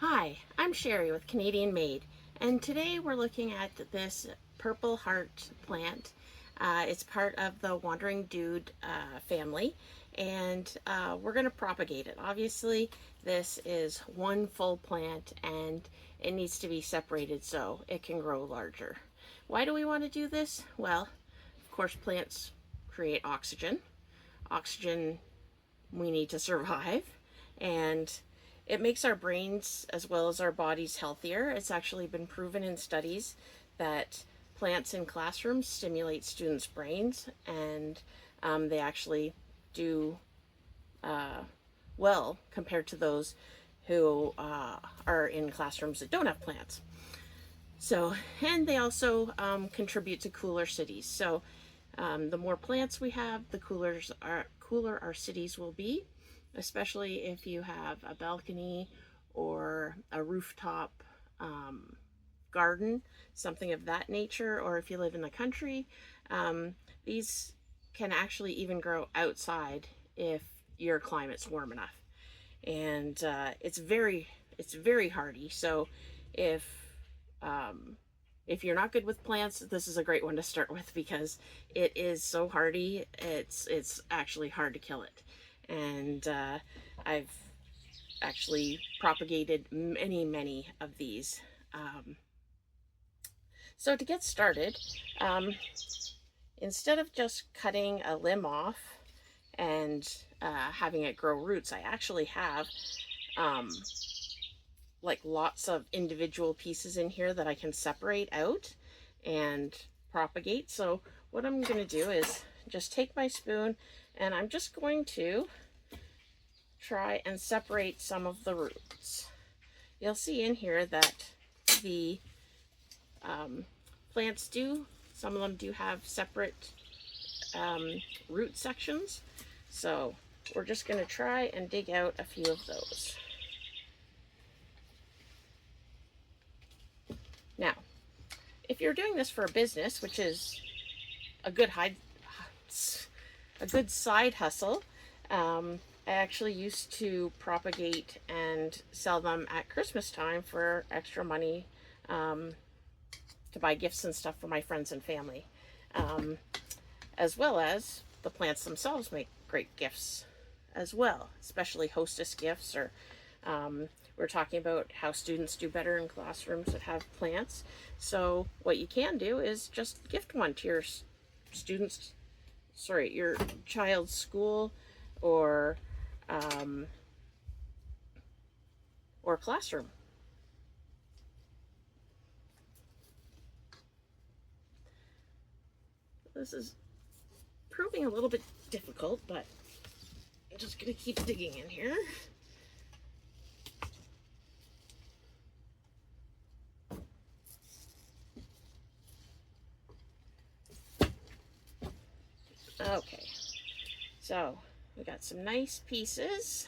Hi, I'm Sherry with Canadian Made, and today we're looking at this purple heart plant. It's part of the Wandering Dude family, and we're going to propagate it. Obviously, this is one full plant and it needs to be separated so it can grow larger. Why do we want to do this? Well, of course, plants create oxygen. Oxygen we need to survive, and it makes our brains as well as our bodies healthier. It's actually been proven in studies that plants in classrooms stimulate students' brains, and they actually do well compared to those who are in classrooms that don't have plants. So, and they also contribute to cooler cities. So, the more plants we have, the cooler our cities will be, especially if you have a balcony or a rooftop garden, something of that nature, or if you live in the country. These can actually even grow outside if your climate's warm enough. And it's very hardy. So if you're not good with plants, this is a great one to start with because it is so hardy. It's actually hard to kill it. And I've actually propagated many of these. So to get started, instead of just cutting a limb off and having it grow roots, I actually have like lots of individual pieces in here that I can separate out and propagate. So what I'm going to do is just take my spoon and I'm just going to try and separate some of the roots. You'll see in here that the plants some of them do have separate root sections. So we're just going to try and dig out a few of those. Now, if you're doing this for a business, which is a good side hustle, I actually used to propagate and sell them at Christmas time for extra money to buy gifts and stuff for my friends and family, as well as the plants themselves make great gifts as well, especially hostess gifts, or we're talking about how students do better in classrooms that have plants. So what you can do is just gift one to your your child's school or classroom. This is proving a little bit difficult, but I'm just going to keep digging in here. Okay, so we got some nice pieces.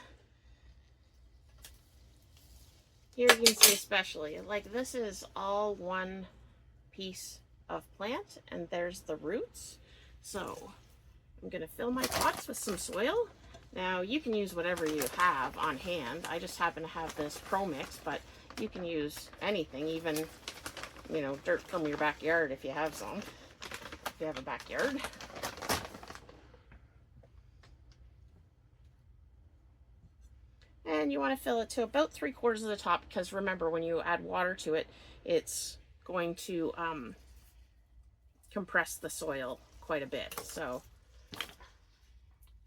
Here you can see especially, like this is all one piece of plant, and there's the roots. So I'm going to fill my pots with some soil. Now you can use whatever you have on hand. I just happen to have this Pro Mix, but you can use anything, even, you know, dirt from your backyard if you have some, if you have a backyard. And you want to fill it to about 3/4 of the top, because remember, when you add water to it, it's going to compress the soil quite a bit. So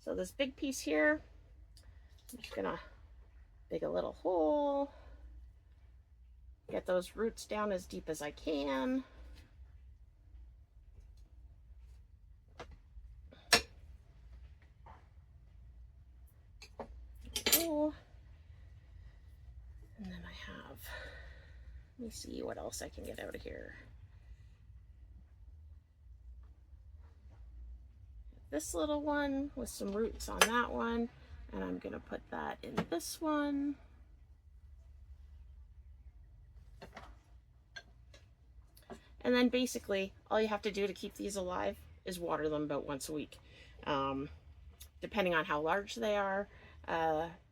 this big piece here, I'm just gonna dig a little hole, get those roots down as deep as I can. And then I have, let me see what else I can get out of here. This little one with some roots on that one, and I'm going to put that in this one. And then basically all you have to do to keep these alive is water them about once a week. Depending on how large they are,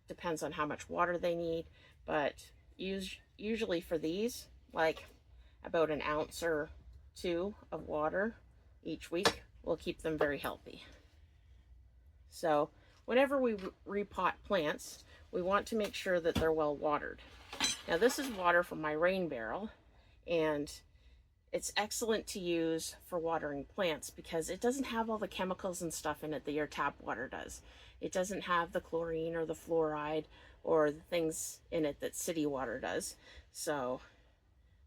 depends on how much water they need, but usually for these, like about an ounce or two of water each week will keep them very healthy. So whenever we repot plants, we want to make sure that they're well watered. Now this is water from my rain barrel, and it's excellent to use for watering plants because it doesn't have all the chemicals and stuff in it that your tap water does. It doesn't have the chlorine or the fluoride or the things in it that city water does. So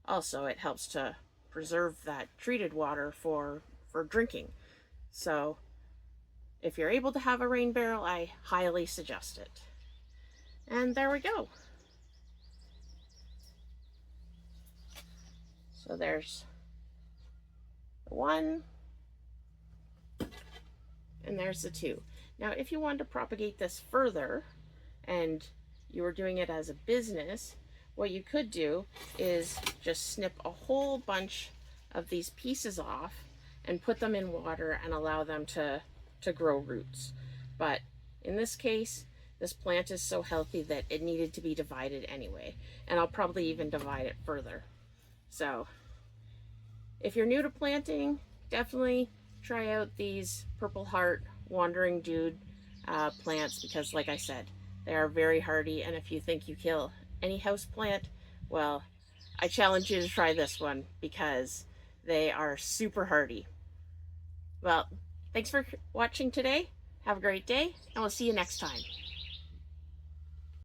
also it helps to preserve that treated water for drinking. So if you're able to have a rain barrel, I highly suggest it. And there we go. So there's the 1, and there's the 2. Now, if you wanted to propagate this further and you were doing it as a business, what you could do is just snip a whole bunch of these pieces off and put them in water and allow them to grow roots. But in this case, this plant is so healthy that it needed to be divided anyway, and I'll probably even divide it further. So if you're new to planting, definitely try out these Purple Heart Wandering Dude plants, because like I said, they are very hardy, and if you think you kill any house plant, well, I challenge you to try this one because they are super hardy. Well, thanks for watching today. Have a great day, and we'll see you next time.